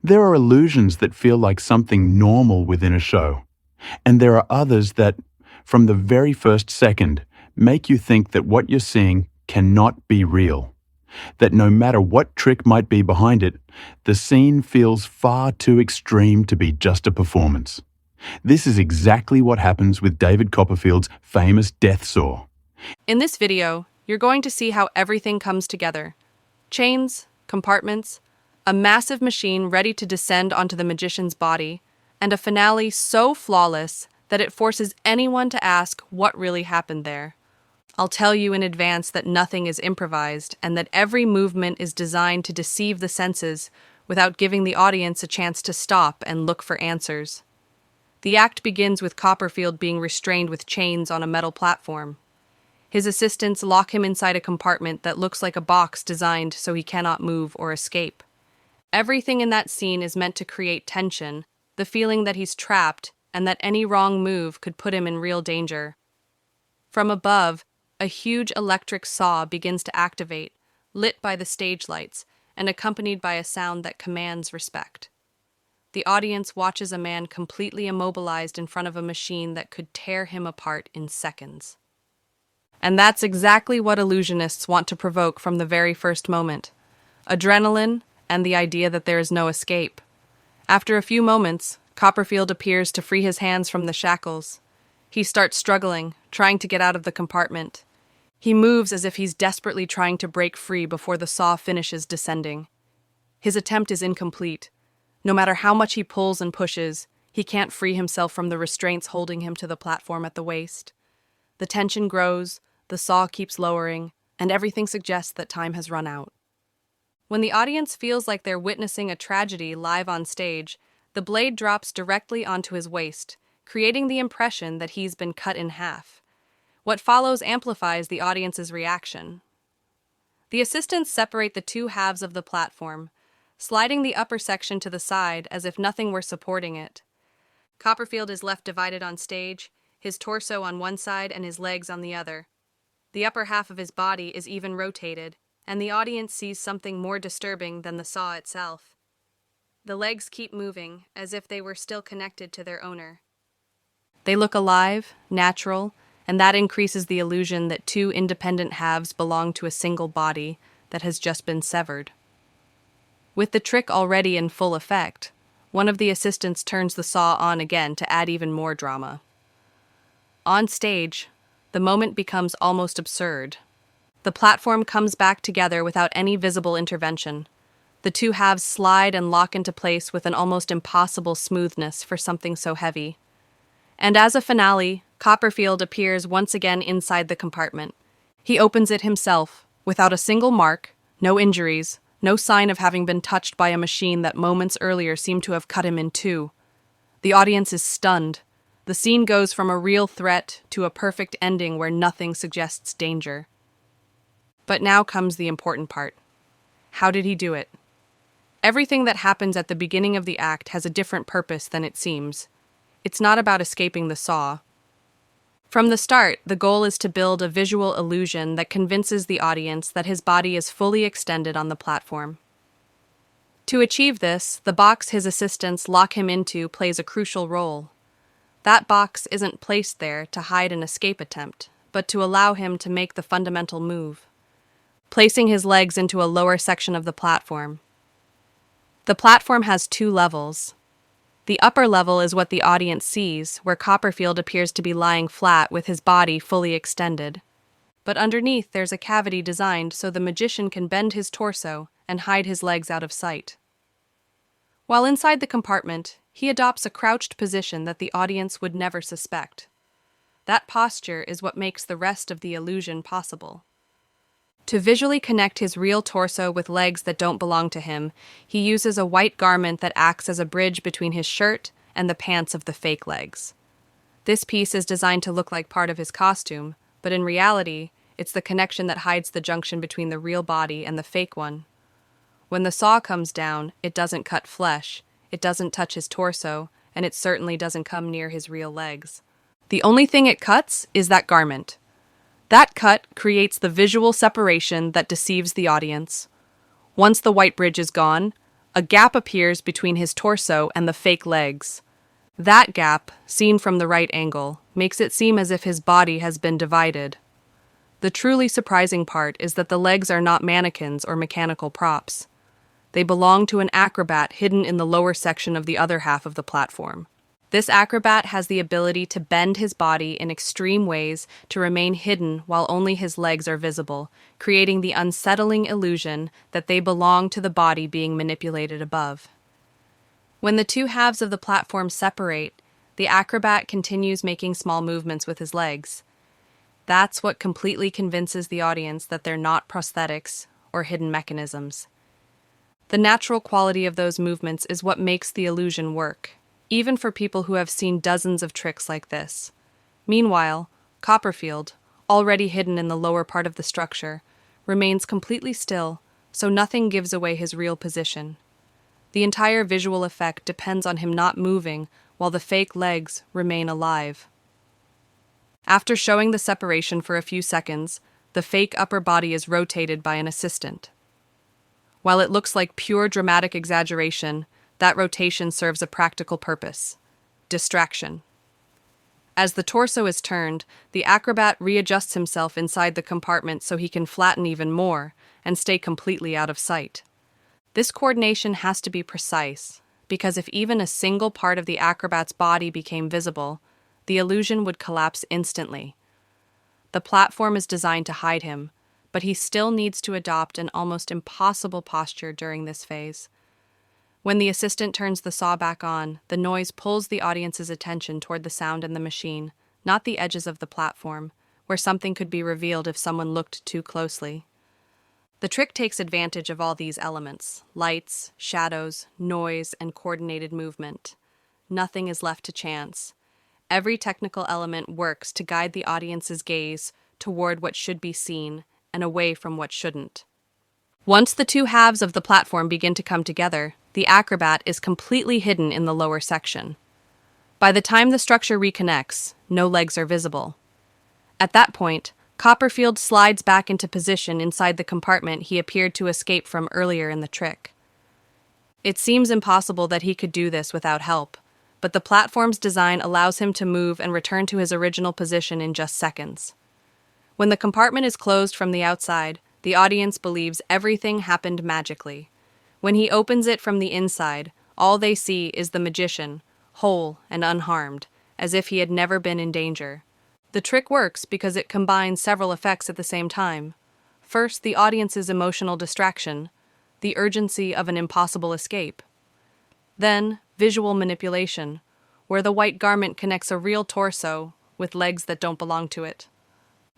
There are illusions that feel like something normal within a show, and there are others that, from the very first second, make you think that what you're seeing cannot be real. That no matter what trick might be behind it, the scene feels far too extreme to be just a performance. This is exactly what happens with David Copperfield's famous death saw. In this video, you're going to see how everything comes together. Chains, compartments, a massive machine ready to descend onto the magician's body, and a finale so flawless that it forces anyone to ask what really happened there. I'll tell you in advance that nothing is improvised and that every movement is designed to deceive the senses without giving the audience a chance to stop and look for answers. The act begins with Copperfield being restrained with chains on a metal platform. His assistants lock him inside a compartment that looks like a box designed so he cannot move or escape. Everything in that scene is meant to create tension, the feeling that he's trapped and that any wrong move could put him in real danger. From above, a huge electric saw begins to activate, lit by the stage lights and accompanied by a sound that commands respect. The audience watches a man completely immobilized in front of a machine that could tear him apart in seconds. And that's exactly what illusionists want to provoke from the very first moment. Adrenaline and the idea that there is no escape. After a few moments, Copperfield appears to free his hands from the shackles. He starts struggling, trying to get out of the compartment. He moves as if he's desperately trying to break free before the saw finishes descending. His attempt is incomplete. No matter how much he pulls and pushes, he can't free himself from the restraints holding him to the platform at the waist. The tension grows, the saw keeps lowering, and everything suggests that time has run out. When the audience feels like they're witnessing a tragedy live on stage, the blade drops directly onto his waist, creating the impression that he's been cut in half. What follows amplifies the audience's reaction. The assistants separate the two halves of the platform, sliding the upper section to the side as if nothing were supporting it. Copperfield is left divided on stage, his torso on one side and his legs on the other. The upper half of his body is even rotated, and the audience sees something more disturbing than the saw itself. The legs keep moving, as if they were still connected to their owner. They look alive, natural, and that increases the illusion that two independent halves belong to a single body that has just been severed. With the trick already in full effect, one of the assistants turns the saw on again to add even more drama. On stage, the moment becomes almost absurd. The platform comes back together without any visible intervention. The two halves slide and lock into place with an almost impossible smoothness for something so heavy. And as a finale, Copperfield appears once again inside the compartment. He opens it himself, without a single mark, no injuries, no sign of having been touched by a machine that moments earlier seemed to have cut him in two. The audience is stunned. The scene goes from a real threat to a perfect ending where nothing suggests danger. But now comes the important part. How did he do it? Everything that happens at the beginning of the act has a different purpose than it seems. It's not about escaping the saw. From the start, the goal is to build a visual illusion that convinces the audience that his body is fully extended on the platform. To achieve this, the box his assistants lock him into plays a crucial role. That box isn't placed there to hide an escape attempt, but to allow him to make the fundamental move, placing his legs into a lower section of the platform. The platform has two levels. The upper level is what the audience sees, where Copperfield appears to be lying flat with his body fully extended. But underneath there's a cavity designed so the magician can bend his torso and hide his legs out of sight. While inside the compartment, he adopts a crouched position that the audience would never suspect. That posture is what makes the rest of the illusion possible. To visually connect his real torso with legs that don't belong to him, he uses a white garment that acts as a bridge between his shirt and the pants of the fake legs. This piece is designed to look like part of his costume, but in reality, it's the connection that hides the junction between the real body and the fake one. When the saw comes down, it doesn't cut flesh, it doesn't touch his torso, and it certainly doesn't come near his real legs. The only thing it cuts is that garment. That cut creates the visual separation that deceives the audience. Once the white bridge is gone, A gap appears between his torso and the fake legs. That gap, seen from the right angle, makes it seem as if his body has been divided. The truly surprising part is that the legs are not mannequins or mechanical props. They belong to an acrobat hidden in the lower section of the other half of the platform. This acrobat has the ability to bend his body in extreme ways to remain hidden while only his legs are visible, creating the unsettling illusion that they belong to the body being manipulated above. When the two halves of the platform separate, the acrobat continues making small movements with his legs. That's what completely convinces the audience that they're not prosthetics or hidden mechanisms. The natural quality of those movements is what makes the illusion work, even for people who have seen dozens of tricks like this. Meanwhile, Copperfield, already hidden in the lower part of the structure, remains completely still, so nothing gives away his real position. The entire visual effect depends on him not moving while the fake legs remain alive. After showing the separation for a few seconds, the fake upper body is rotated by an assistant. While it looks like pure dramatic exaggeration, that rotation serves a practical purpose: distraction. As the torso is turned, the acrobat readjusts himself inside the compartment so he can flatten even more and stay completely out of sight. This coordination has to be precise, because if even a single part of the acrobat's body became visible, the illusion would collapse instantly. The platform is designed to hide him, but he still needs to adopt an almost impossible posture during this phase. When the assistant turns the saw back on, the noise pulls the audience's attention toward the sound in the machine, not the edges of the platform, where something could be revealed if someone looked too closely. The trick takes advantage of all these elements: lights, shadows, noise, and coordinated movement. Nothing is left to chance. Every technical element works to guide the audience's gaze toward what should be seen and away from what shouldn't. Once the two halves of the platform begin to come together, the acrobat is completely hidden in the lower section. By the time the structure reconnects, no legs are visible. At that point, Copperfield slides back into position inside the compartment he appeared to escape from earlier in the trick. It seems impossible that he could do this without help, but the platform's design allows him to move and return to his original position in just seconds. When the compartment is closed from the outside, the audience believes everything happened magically. When he opens it from the inside, all they see is the magician, whole and unharmed, as if he had never been in danger. The trick works because it combines several effects at the same time. First, the audience's emotional distraction, the urgency of an impossible escape. Then, visual manipulation, where the white garment connects a real torso with legs that don't belong to it.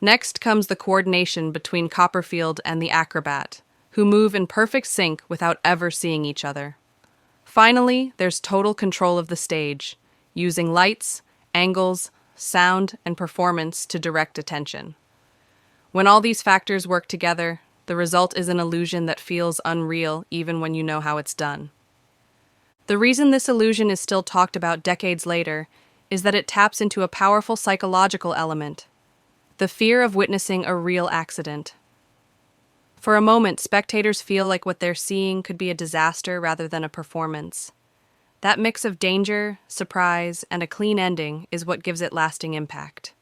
Next comes the coordination between Copperfield and the acrobat, who move in perfect sync without ever seeing each other. Finally, there's total control of the stage, using lights, angles, sound, and performance to direct attention. When all these factors work together, the result is an illusion that feels unreal even when you know how it's done. The reason this illusion is still talked about decades later is that it taps into a powerful psychological element: the fear of witnessing a real accident. For a moment, spectators feel like what they're seeing could be a disaster rather than a performance. That mix of danger, surprise, and a clean ending is what gives it lasting impact.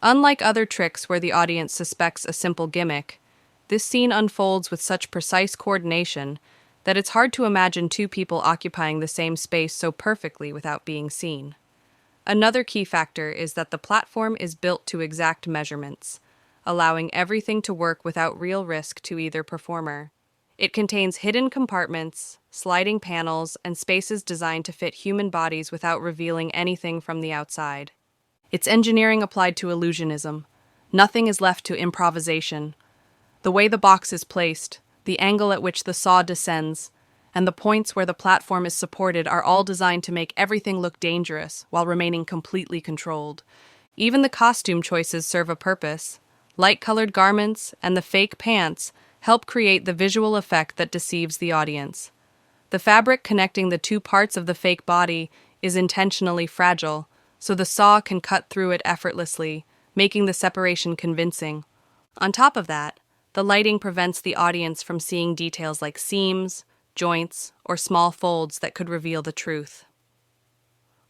Unlike other tricks where the audience suspects a simple gimmick, this scene unfolds with such precise coordination that it's hard to imagine two people occupying the same space so perfectly without being seen. Another key factor is that the platform is built to exact measurements, allowing everything to work without real risk to either performer. It contains hidden compartments, sliding panels, and spaces designed to fit human bodies without revealing anything from the outside. It's engineering applied to illusionism. Nothing is left to improvisation. The way the box is placed, the angle at which the saw descends, and the points where the platform is supported are all designed to make everything look dangerous while remaining completely controlled. Even the costume choices serve a purpose. Light-colored garments and the fake pants help create the visual effect that deceives the audience. The fabric connecting the two parts of the fake body is intentionally fragile, so the saw can cut through it effortlessly, making the separation convincing. On top of that, the lighting prevents the audience from seeing details like seams, joints, or small folds that could reveal the truth.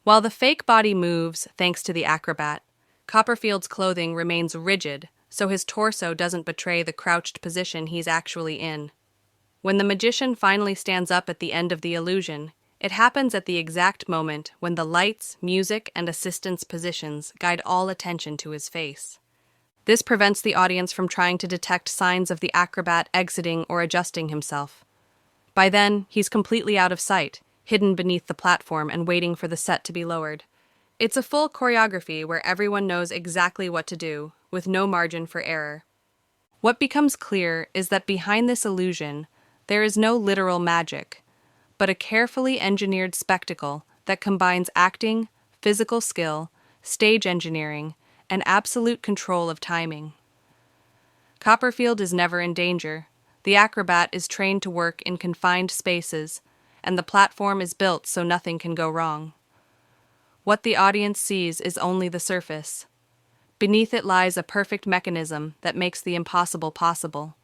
While the fake body moves thanks to the acrobat, Copperfield's clothing remains rigid so his torso doesn't betray the crouched position he's actually in. When the magician finally stands up at the end of the illusion, it happens at the exact moment when the lights, music, and assistants' positions guide all attention to his face. This prevents the audience from trying to detect signs of the acrobat exiting or adjusting himself. By then, he's completely out of sight, hidden beneath the platform and waiting for the set to be lowered. It's a full choreography where everyone knows exactly what to do, with no margin for error. What becomes clear is that behind this illusion, there is no literal magic, but a carefully engineered spectacle that combines acting, physical skill, stage engineering, and absolute control of timing. Copperfield is never in danger. The acrobat is trained to work in confined spaces, and the platform is built so nothing can go wrong. What the audience sees is only the surface. Beneath it lies a perfect mechanism that makes the impossible possible,